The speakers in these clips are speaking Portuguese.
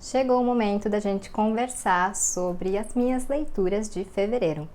Chegou o momento da gente conversar sobre as minhas leituras de fevereiro.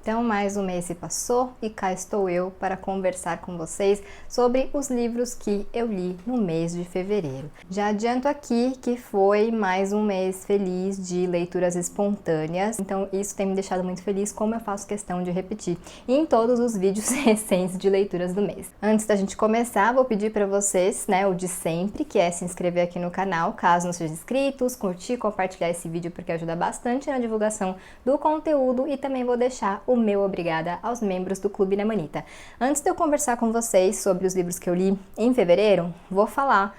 Então, mais um mês se passou e cá estou eu para conversar com vocês sobre os livros que eu li no mês de fevereiro. Já adianto aqui que foi mais um mês feliz de leituras espontâneas, então isso tem me deixado muito feliz, como eu faço questão de repetir em todos os vídeos recentes de leituras do mês. Antes da gente começar, vou pedir para vocês, o de sempre, que é se inscrever aqui no canal, caso não sejam inscritos, curtir, compartilhar esse vídeo porque ajuda bastante na divulgação do conteúdo e também vou deixar o meu obrigada aos membros do Clube da Manita. Antes de eu conversar com vocês sobre os livros que eu li em fevereiro, vou falar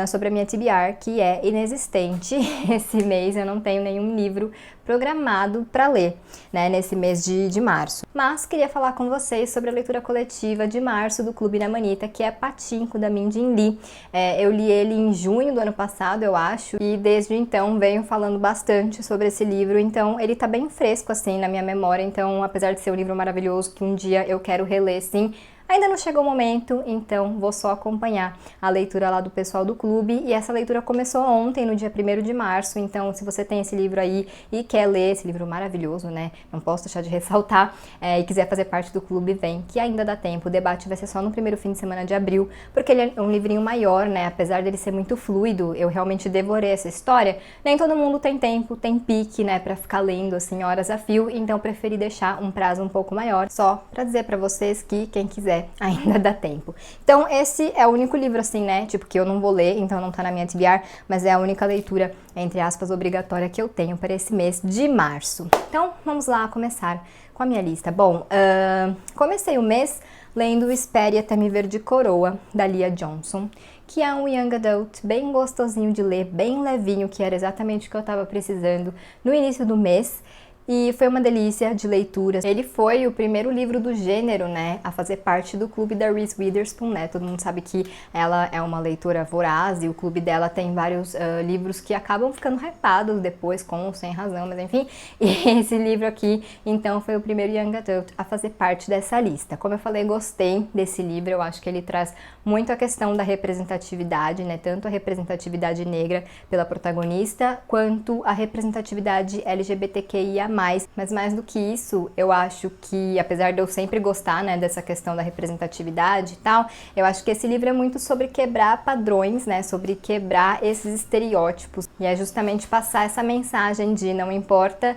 sobre a minha TBR, que é inexistente. Esse mês eu não tenho nenhum livro programado para ler, nesse mês de março. Mas queria falar com vocês sobre a leitura coletiva de março do Clube da Manita, que é Pachinko, da Min Jin Lee. Eu li ele em junho do ano passado, eu acho, e desde então venho falando bastante sobre esse livro, então ele tá bem fresco, assim, na minha memória, então apesar de ser um livro maravilhoso, que um dia eu quero reler, sim, ainda não chegou o momento, então vou só acompanhar a leitura lá do pessoal do clube. E essa leitura começou ontem, no dia 1º de março, então se você tem esse livro aí e quer ler esse livro maravilhoso, não posso deixar de ressaltar, e quiser fazer parte do clube, vem, que ainda dá tempo. O debate vai ser só no primeiro fim de semana de abril, porque ele é um livrinho maior, apesar dele ser muito fluido, eu realmente devorei essa história. Nem todo mundo tem tempo, tem pique, pra ficar lendo, assim, horas a fio, então preferi deixar um prazo um pouco maior, só pra dizer pra vocês que quem quiser ainda dá tempo. Então esse é o único livro assim, que eu não vou ler, então não tá na minha TBR, mas é a única leitura, entre aspas, obrigatória que eu tenho para esse mês de março. Então vamos lá começar com a minha lista. Bom, comecei o mês lendo Espere Até Me Ver de Coroa, da Leah Johnson, que é um young adult bem gostosinho de ler, bem levinho, que era exatamente o que eu estava precisando no início do mês. E foi uma delícia de leitura. Ele foi o primeiro livro do gênero, a fazer parte do clube da Reese Witherspoon, Todo mundo sabe que ela é uma leitora voraz e o clube dela tem vários livros que acabam ficando hypados depois, com ou sem razão, mas enfim. E esse livro aqui, então, foi o primeiro young adult a fazer parte dessa lista. Como eu falei, gostei desse livro. Eu acho que ele traz muito a questão da representatividade, tanto a representatividade negra pela protagonista, quanto a representatividade LGBTQIA+. Mas mais do que isso, eu acho que, apesar de eu sempre gostar, dessa questão da representatividade e tal, eu acho que esse livro é muito sobre quebrar padrões, sobre quebrar esses estereótipos. E é justamente passar essa mensagem de não importa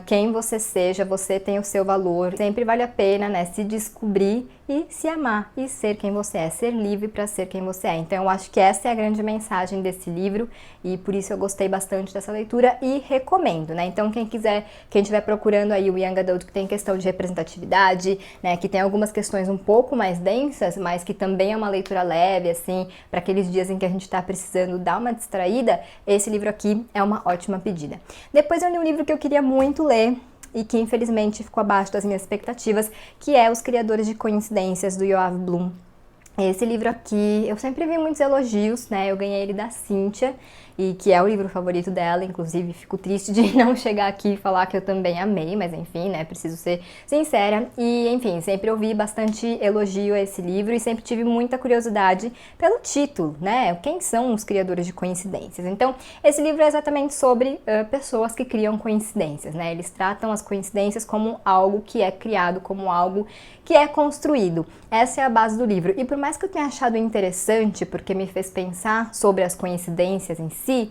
quem você seja, você tem o seu valor. Sempre vale a pena, se descobrir e se amar e ser quem você é, ser livre para ser quem você é. Então eu acho que essa é a grande mensagem desse livro e por isso eu gostei bastante dessa leitura e recomendo, Então quem estiver procurando aí o young adult que tem questão de representatividade, que tem algumas questões um pouco mais densas, mas que também é uma leitura leve, assim, para aqueles dias em que a gente está precisando dar uma distraída, esse livro aqui é uma ótima pedida. Depois eu li um livro que eu queria muito ler, e que infelizmente ficou abaixo das minhas expectativas, que é Os Criadores de Coincidências, do Yoav Blum. Esse livro aqui, eu sempre vi muitos elogios, eu ganhei ele da Cíntia, e que é o livro favorito dela, inclusive fico triste de não chegar aqui e falar que eu também amei, mas enfim, preciso ser sincera. E enfim, sempre ouvi bastante elogio a esse livro e sempre tive muita curiosidade pelo título, Quem são os criadores de coincidências? Então, esse livro é exatamente sobre pessoas que criam coincidências, Eles tratam as coincidências como algo que é criado, como algo que é construído. Essa é a base do livro. E por mais que eu tenha achado interessante, porque me fez pensar sobre as coincidências em si,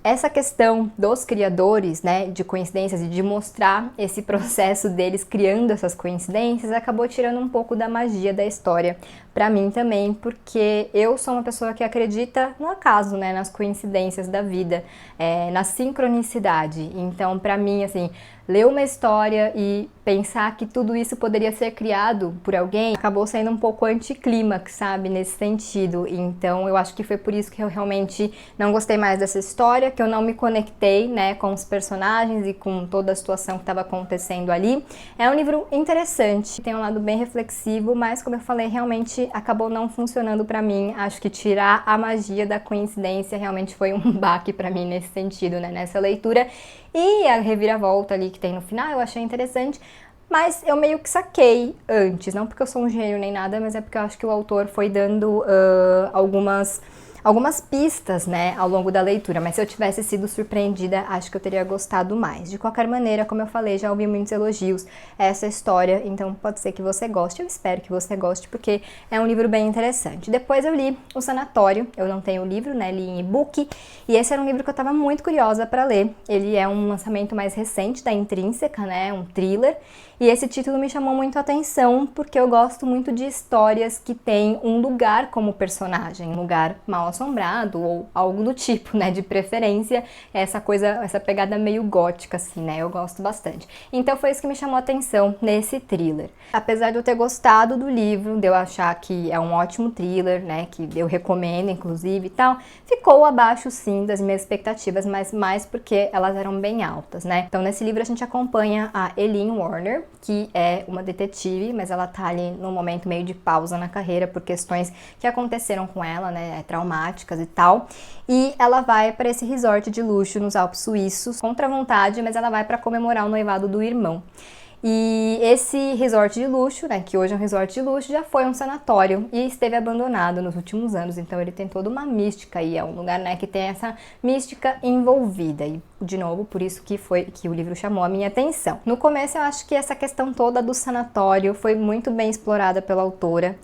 essa questão dos criadores, de coincidências e de mostrar esse processo deles criando essas coincidências acabou tirando um pouco da magia da história pra mim também, porque eu sou uma pessoa que acredita no acaso, nas coincidências da vida, na sincronicidade. Então, pra mim, assim, ler uma história e pensar que tudo isso poderia ser criado por alguém acabou sendo um pouco anticlímax, sabe, nesse sentido. Então eu acho que foi por isso que eu realmente não gostei mais dessa história, que eu não me conectei, com os personagens e com toda a situação que estava acontecendo ali. É um livro interessante, tem um lado bem reflexivo, mas como eu falei, realmente acabou não funcionando pra mim. Acho que tirar a magia da coincidência realmente foi um baque pra mim nesse sentido, nessa leitura. E a reviravolta ali que tem no final eu achei interessante, mas eu meio que saquei antes, não porque eu sou um gênio nem nada, mas é porque eu acho que o autor foi dando algumas pistas, né, ao longo da leitura, mas se eu tivesse sido surpreendida, acho que eu teria gostado mais. De qualquer maneira, como eu falei, já ouvi muitos elogios a essa história, então pode ser que você goste, eu espero que você goste, porque é um livro bem interessante. Depois eu li O Sanatório, eu não tenho o livro, né, li em e-book, e esse era um livro que eu estava muito curiosa para ler. Ele é um lançamento mais recente da Intrínseca, né, um thriller, e esse título me chamou muito a atenção, porque eu gosto muito de histórias que têm um lugar como personagem, um lugar mal assombrado ou algo do tipo, né, de preferência, essa pegada meio gótica, assim, né, eu gosto bastante. Então foi isso que me chamou a atenção nesse thriller. Apesar de eu ter gostado do livro, de eu achar que é um ótimo thriller, né, que eu recomendo, inclusive, e tal, ficou abaixo, sim, das minhas expectativas, mas mais porque elas eram bem altas, né. Então nesse livro a gente acompanha a Eileen Warner, que é uma detetive, mas ela tá ali num momento meio de pausa na carreira por questões que aconteceram com ela, né, traumáticas e tal, e ela vai para esse resort de luxo nos Alpes Suíços, contra a vontade, mas ela vai para comemorar o noivado do irmão. E esse resort de luxo, né, que hoje é um resort de luxo, já foi um sanatório e esteve abandonado nos últimos anos, então ele tem toda uma mística e é um lugar, né, que tem essa mística envolvida. E, de novo, por isso que foi que o livro chamou a minha atenção. No começo eu acho que essa questão toda do sanatório foi muito bem explorada pela autora.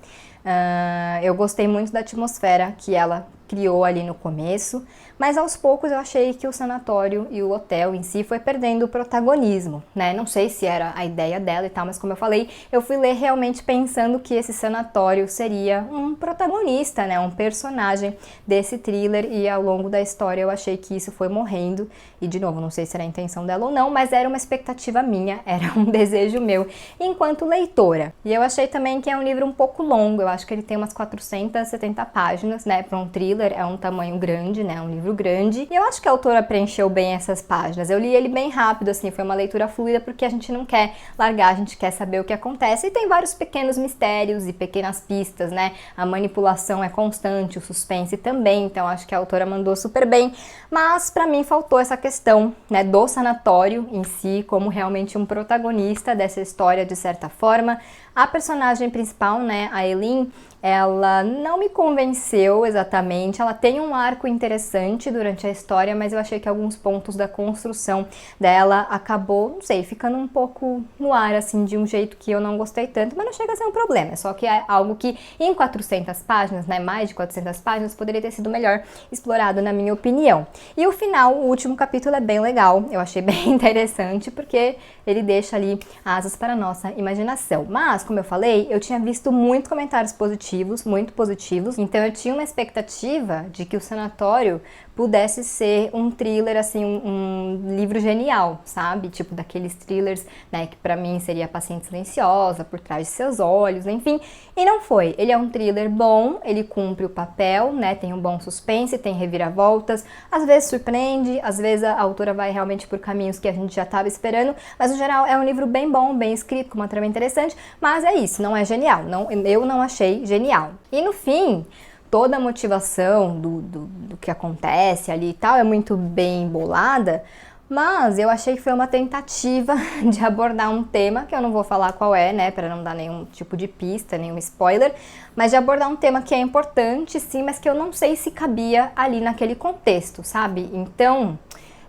Eu gostei muito da atmosfera que ela criou ali no começo, mas aos poucos eu achei que o sanatório e o hotel em si foi perdendo o protagonismo, né? Não sei se era a ideia dela e tal, mas como eu falei, eu fui ler realmente pensando que esse sanatório seria um protagonista, né? Um personagem desse thriller, e ao longo da história eu achei que isso foi morrendo, e de novo, não sei se era a intenção dela ou não, mas era uma expectativa minha, era um desejo meu enquanto leitora. E eu achei também que é um livro um pouco longo, eu acho que ele tem umas 470 páginas, né? Para um thriller é um tamanho grande, né? Um livro grande. E eu acho que a autora preencheu bem essas páginas. Eu li ele bem rápido, assim, foi uma leitura fluida, porque a gente não quer largar, a gente quer saber o que acontece. E tem vários pequenos mistérios e pequenas pistas, né? A manipulação é constante, o suspense também, então acho que a autora mandou super bem. Mas pra mim faltou essa questão, né, do sanatório em si, como realmente um protagonista dessa história, de certa forma. A personagem principal, né, a Eileen, ela não me convenceu exatamente, ela tem um arco interessante durante a história, mas eu achei que alguns pontos da construção dela acabou, não sei, ficando um pouco no ar, assim, de um jeito que eu não gostei tanto, mas não chega a ser um problema, só que é algo que em 400 páginas, né, mais de 400 páginas, poderia ter sido melhor explorado, na minha opinião. E o final, o último capítulo, é bem legal, eu achei bem interessante, porque ele deixa ali asas para a nossa imaginação. Mas, como eu falei, eu tinha visto muitos comentários positivos, muito positivos, então eu tinha uma expectativa de que o sanatório pudesse ser um thriller, assim, um livro genial, sabe? Tipo daqueles thrillers, né, que pra mim seria A Paciente Silenciosa, Por Trás de Seus Olhos, enfim, e não foi. Ele é um thriller bom, ele cumpre o papel, né, tem um bom suspense, tem reviravoltas, às vezes surpreende, às vezes a autora vai realmente por caminhos que a gente já estava esperando, mas no geral é um livro bem bom, bem escrito, com uma trama interessante, mas é isso, não é genial, eu não achei genial. E no fim, toda a motivação do que acontece ali e tal é muito bem bolada, mas eu achei que foi uma tentativa de abordar um tema, que eu não vou falar qual é, né, para não dar nenhum tipo de pista, nenhum spoiler, mas de abordar um tema que é importante, sim, mas que eu não sei se cabia ali naquele contexto, sabe? Então,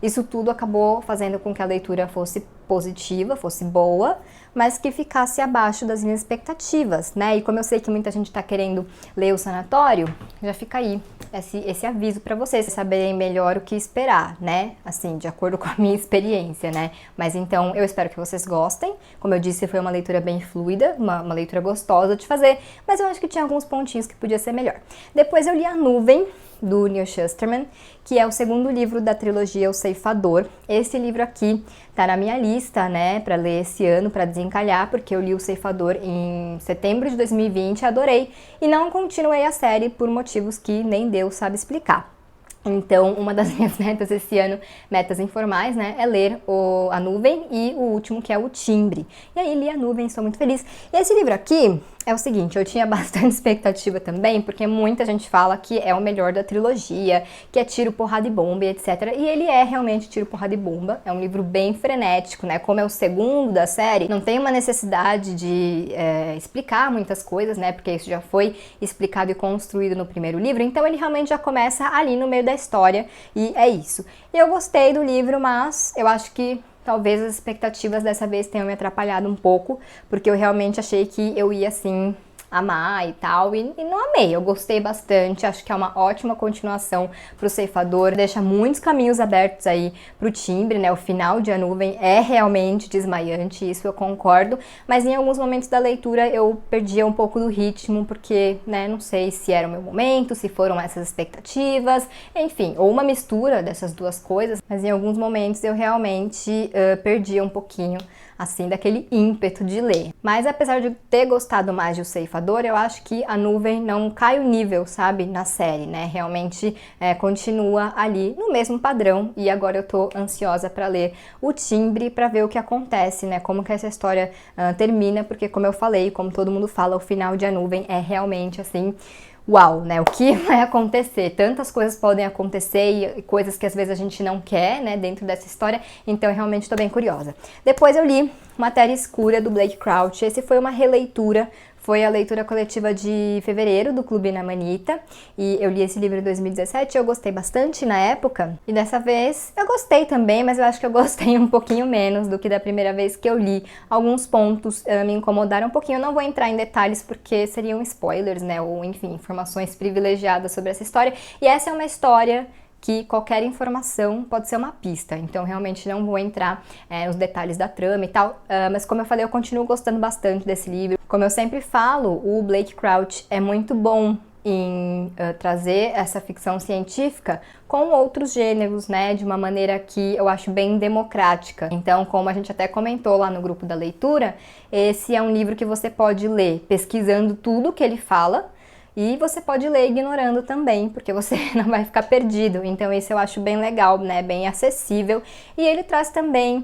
isso tudo acabou fazendo com que a leitura fosse positiva, fosse boa, mas que ficasse abaixo das minhas expectativas, né? E como eu sei que muita gente tá querendo ler O Sanatório, já fica aí esse aviso para vocês saberem melhor o que esperar, né? Assim, de acordo com a minha experiência, né? Mas então, eu espero que vocês gostem. Como eu disse, foi uma leitura bem fluida, uma leitura gostosa de fazer, mas eu acho que tinha alguns pontinhos que podia ser melhor. Depois eu li A Nuvem, do Neal Shusterman, que é o segundo livro da trilogia O Ceifador. Esse livro aqui tá na minha lista, né, para ler esse ano, para desencalhar, porque eu li O Ceifador em setembro de 2020, adorei, e não continuei a série por motivos que nem Deus sabe explicar. Então, uma das minhas metas esse ano, metas informais, né, é ler A Nuvem e o último, que é O Timbre. E aí li A Nuvem, estou muito feliz. E esse livro aqui, é o seguinte, eu tinha bastante expectativa também, porque muita gente fala que é o melhor da trilogia, que é tiro, porrada e bomba, e etc. E ele é realmente tiro, porrada e bomba. É um livro bem frenético, né? Como é o segundo da série, não tem uma necessidade de explicar muitas coisas, né? Porque isso já foi explicado e construído no primeiro livro. Então ele realmente já começa ali no meio da história, e é isso. Eu gostei do livro, mas eu acho que talvez as expectativas dessa vez tenham me atrapalhado um pouco, porque eu realmente achei que eu ia, assim, amar e tal, e não amei. Eu gostei bastante, acho que é uma ótima continuação pro Ceifador, deixa muitos caminhos abertos aí pro Timbre, né? O final de A Nuvem é realmente desmaiante, isso eu concordo, mas em alguns momentos da leitura eu perdia um pouco do ritmo, porque, né, não sei se era o meu momento, se foram essas expectativas, enfim, ou uma mistura dessas duas coisas, mas em alguns momentos eu realmente perdia um pouquinho, assim, daquele ímpeto de ler. Mas apesar de ter gostado mais de O Ceifador, eu acho que A Nuvem não cai o nível, sabe, na série, né? Realmente continua ali no mesmo padrão, e agora eu tô ansiosa para ler O Timbre, para ver o que acontece, né? Como que essa história termina, porque como eu falei, como todo mundo fala, o final de A Nuvem é realmente, assim, uau, né? O que vai acontecer? Tantas coisas podem acontecer e coisas que às vezes a gente não quer, né, dentro dessa história, então eu realmente estou bem curiosa. Depois eu li Matéria Escura, do Blake Crouch. Esse foi uma releitura, foi a leitura coletiva de fevereiro do Clube na Manita, e eu li esse livro em 2017, eu gostei bastante na época, e dessa vez eu gostei também, mas eu acho que eu gostei um pouquinho menos do que da primeira vez que eu li. Alguns pontos me incomodaram um pouquinho, eu não vou entrar em detalhes porque seriam spoilers, né, ou enfim, informações privilegiadas sobre essa história, e essa é uma história que qualquer informação pode ser uma pista, então realmente não vou entrar nos detalhes da trama e tal, mas como eu falei, eu continuo gostando bastante desse livro. Como eu sempre falo, o Blake Crouch é muito bom em trazer essa ficção científica com outros gêneros, né, de uma maneira que eu acho bem democrática. Então, como a gente até comentou lá no grupo da leitura, esse é um livro que você pode ler pesquisando tudo que ele fala, e você pode ler ignorando também, porque você não vai ficar perdido. Então esse eu acho bem legal, né? Bem acessível. E ele traz também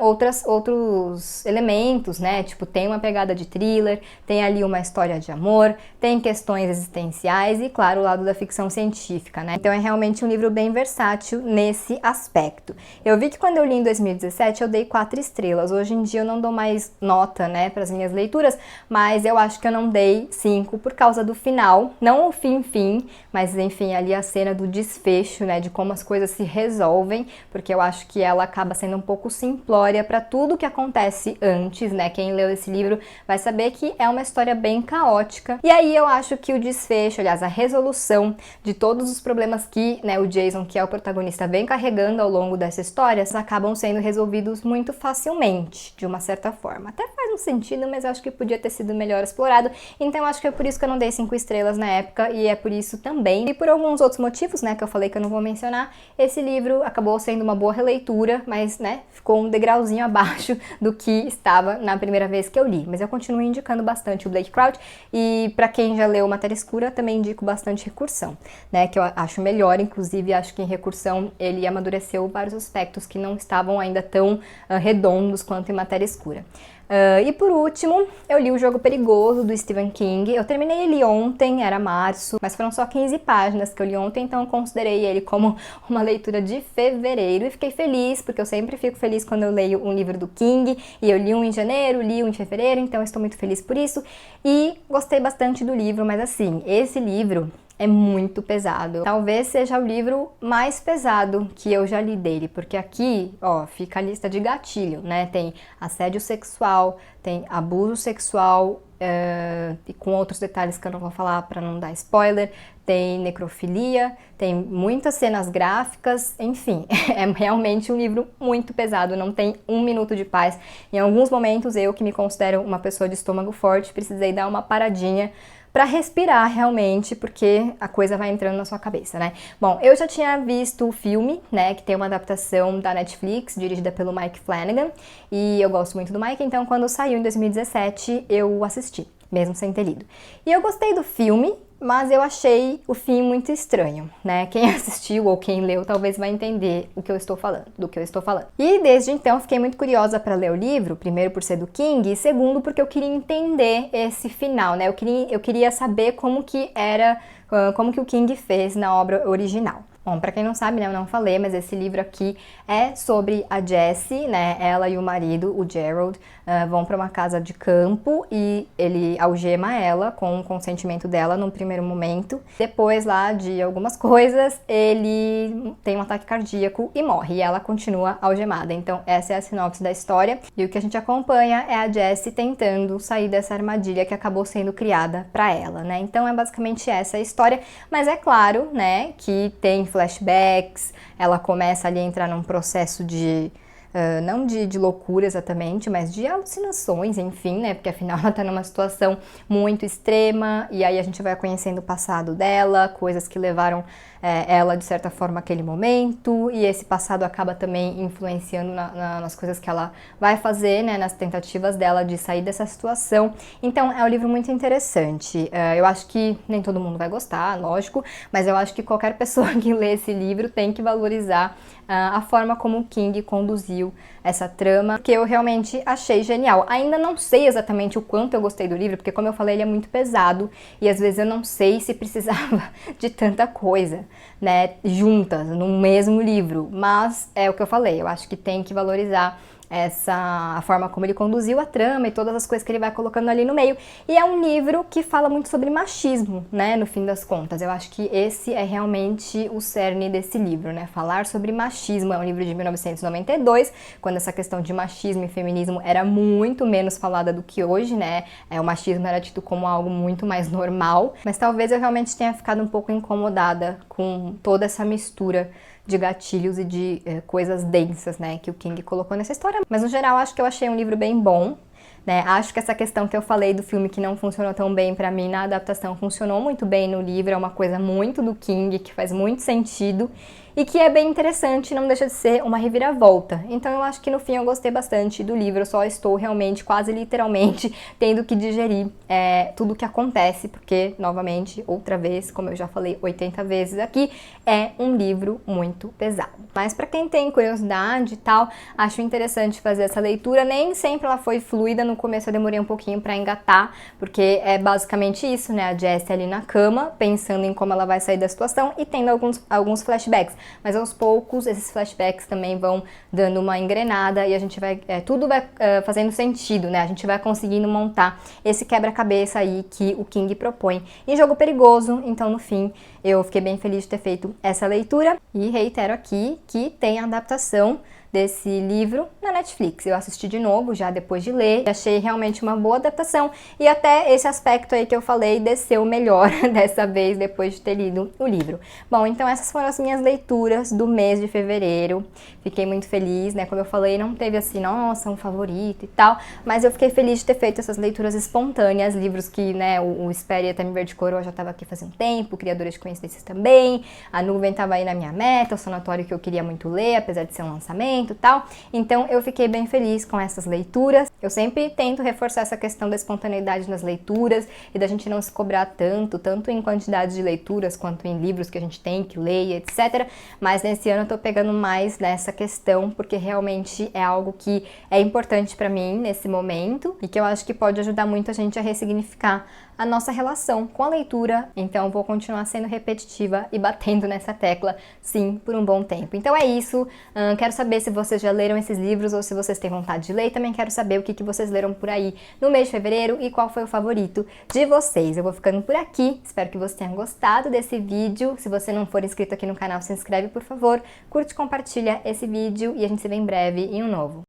outros elementos, né? Tipo, tem uma pegada de thriller, tem ali uma história de amor, tem questões existenciais e, claro, o lado da ficção científica, né? Então é realmente um livro bem versátil nesse aspecto. Eu vi que quando eu li em 2017 eu dei 4 estrelas. Hoje em dia eu não dou mais nota, né, para as minhas leituras, mas eu acho que eu não dei 5 por causa do final. Não o fim, mas enfim, ali a cena do desfecho, né, de como as coisas se resolvem, porque eu acho que ela acaba sendo um pouco simplória para tudo que acontece antes, né? Quem leu esse livro vai saber que é uma história bem caótica. E aí eu acho que o desfecho, aliás, a resolução de todos os problemas que, né, o Jason, que é o protagonista, vem carregando ao longo dessa história, acabam sendo resolvidos muito facilmente, de uma certa forma. Até faz um sentido, mas eu acho que podia ter sido melhor explorado. Então acho que é por isso que eu não dei 5 estrelas na época, e é por isso também, e por alguns outros motivos, né, que eu falei que eu não vou mencionar, esse livro acabou sendo uma boa releitura, mas, né, ficou um degrauzinho abaixo do que estava na primeira vez que eu li. Mas eu continuo indicando bastante o Blake Crouch, e para quem já leu Matéria Escura, também indico bastante Recursão, né, que eu acho melhor, inclusive acho que em Recursão ele amadureceu vários aspectos que não estavam ainda tão redondos quanto em Matéria Escura. E por último, eu li O Jogo Perigoso, do Stephen King. Eu terminei ele ontem, era março, mas foram só 15 páginas que eu li ontem, então eu considerei ele como uma leitura de fevereiro, e fiquei feliz, porque eu sempre fico feliz quando eu leio um livro do King, e eu li um em janeiro, li um em fevereiro, então eu estou muito feliz por isso, e gostei bastante do livro, mas assim, esse livro é muito pesado. Talvez seja o livro mais pesado que eu já li dele, porque aqui, ó, fica a lista de gatilho, né? Tem assédio sexual, tem abuso sexual, e com outros detalhes que eu não vou falar para não dar spoiler, tem necrofilia, tem muitas cenas gráficas, enfim, é realmente um livro muito pesado, não tem um minuto de paz. Em alguns momentos, eu, que me considero uma pessoa de estômago forte, precisei dar uma paradinha para respirar realmente, porque a coisa vai entrando na sua cabeça, né? Bom, eu já tinha visto o filme, né, que tem uma adaptação da Netflix, dirigida pelo Mike Flanagan, e eu gosto muito do Mike, então quando saiu em 2017, eu assisti, mesmo sem ter lido. E eu gostei do filme, mas eu achei o fim muito estranho, né? Quem assistiu ou quem leu talvez vai entender do que eu estou falando. E desde então fiquei muito curiosa para ler o livro, primeiro por ser do King e segundo porque eu queria entender esse final, né? Eu queria saber como que o King fez na obra original. Bom, pra quem não sabe, né, eu não falei, mas esse livro aqui é sobre a Jessie, né, ela e o marido, o Gerald, vão para uma casa de campo e ele algema ela com o consentimento dela num primeiro momento. Depois lá de algumas coisas, ele tem um ataque cardíaco e morre, e ela continua algemada. Então essa é a sinopse da história, e o que a gente acompanha é a Jessie tentando sair dessa armadilha que acabou sendo criada para ela, né. Então é basicamente essa a história, mas é claro, né, que tem flashbacks, ela começa ali a entrar num processo de, não de loucura exatamente, mas de alucinações, enfim, né, porque afinal ela tá numa situação muito extrema, e aí a gente vai conhecendo o passado dela, coisas que levaram ela, de certa forma, àquele momento, e esse passado acaba também influenciando nas coisas que ela vai fazer, né, nas tentativas dela de sair dessa situação. Então é um livro muito interessante. Eu acho que nem todo mundo vai gostar, lógico, mas eu acho que qualquer pessoa que lê esse livro tem que valorizar a forma como o King conduziu essa trama, que eu realmente achei genial. Ainda não sei exatamente o quanto eu gostei do livro, porque como eu falei, ele é muito pesado, e às vezes eu não sei se precisava de tanta coisa, né, juntas, num mesmo livro, mas é o que eu falei, eu acho que tem que valorizar a forma como ele conduziu a trama e todas as coisas que ele vai colocando ali no meio. E é um livro que fala muito sobre machismo, né, no fim das contas. Eu acho que esse é realmente o cerne desse livro, né, falar sobre machismo. É um livro de 1992, quando essa questão de machismo e feminismo era muito menos falada do que hoje, né, o machismo era tido como algo muito mais normal, mas talvez eu realmente tenha ficado um pouco incomodada com toda essa mistura de gatilhos e de coisas densas, né, que o King colocou nessa história. Mas no geral acho que eu achei um livro bem bom, né, acho que essa questão que eu falei do filme que não funcionou tão bem pra mim na adaptação funcionou muito bem no livro, é uma coisa muito do King, que faz muito sentido e que é bem interessante, não deixa de ser uma reviravolta. Então eu acho que no fim eu gostei bastante do livro, eu só estou realmente, quase literalmente, tendo que digerir tudo o que acontece, porque, novamente, outra vez, como eu já falei 80 vezes aqui, é um livro muito pesado. Mas pra quem tem curiosidade e tal, acho interessante fazer essa leitura. Nem sempre ela foi fluida, no começo eu demorei um pouquinho pra engatar, porque é basicamente isso, né, a Jessie ali na cama, pensando em como ela vai sair da situação e tendo alguns flashbacks. Mas aos poucos esses flashbacks também vão dando uma engrenada e a gente vai, tudo vai fazendo sentido, né? A gente vai conseguindo montar esse quebra-cabeça aí que o King propõe em Jogo Perigoso. Então, no fim, eu fiquei bem feliz de ter feito essa leitura e reitero aqui que tem a adaptação desse livro na Netflix. Eu assisti de novo, já depois de ler, achei realmente uma boa adaptação e até esse aspecto aí que eu falei desceu melhor dessa vez, depois de ter lido o livro. Bom, então essas foram as minhas leituras do mês de fevereiro. Fiquei muito feliz, né? Como eu falei, não teve assim, nossa, um favorito e tal, mas eu fiquei feliz de ter feito essas leituras espontâneas, livros que, né, o Espere Até Me Ver de Coroa já estava aqui fazia um tempo, Criadores de Coincidências também, A Nuvem estava aí na minha meta, O Sanatório que eu queria muito ler, apesar de ser um lançamento e tal. Então eu fiquei bem feliz com essas leituras. Eu sempre tento reforçar essa questão da espontaneidade nas leituras e da gente não se cobrar tanto em quantidade de leituras quanto em livros que a gente tem que ler, etc. Mas nesse ano eu tô pegando mais nessa questão porque realmente é algo que é importante pra mim nesse momento e que eu acho que pode ajudar muito a gente a ressignificar a nossa relação com a leitura. Então vou continuar sendo repetitiva e batendo nessa tecla, sim, por um bom tempo. Então é isso, quero saber se vocês já leram esses livros ou se vocês têm vontade de ler, e também quero saber o que vocês leram por aí no mês de fevereiro e qual foi o favorito de vocês. Eu vou ficando por aqui, espero que vocês tenham gostado desse vídeo. Se você não for inscrito aqui no canal, se inscreve por favor, curte e compartilha esse vídeo e a gente se vê em breve em um novo.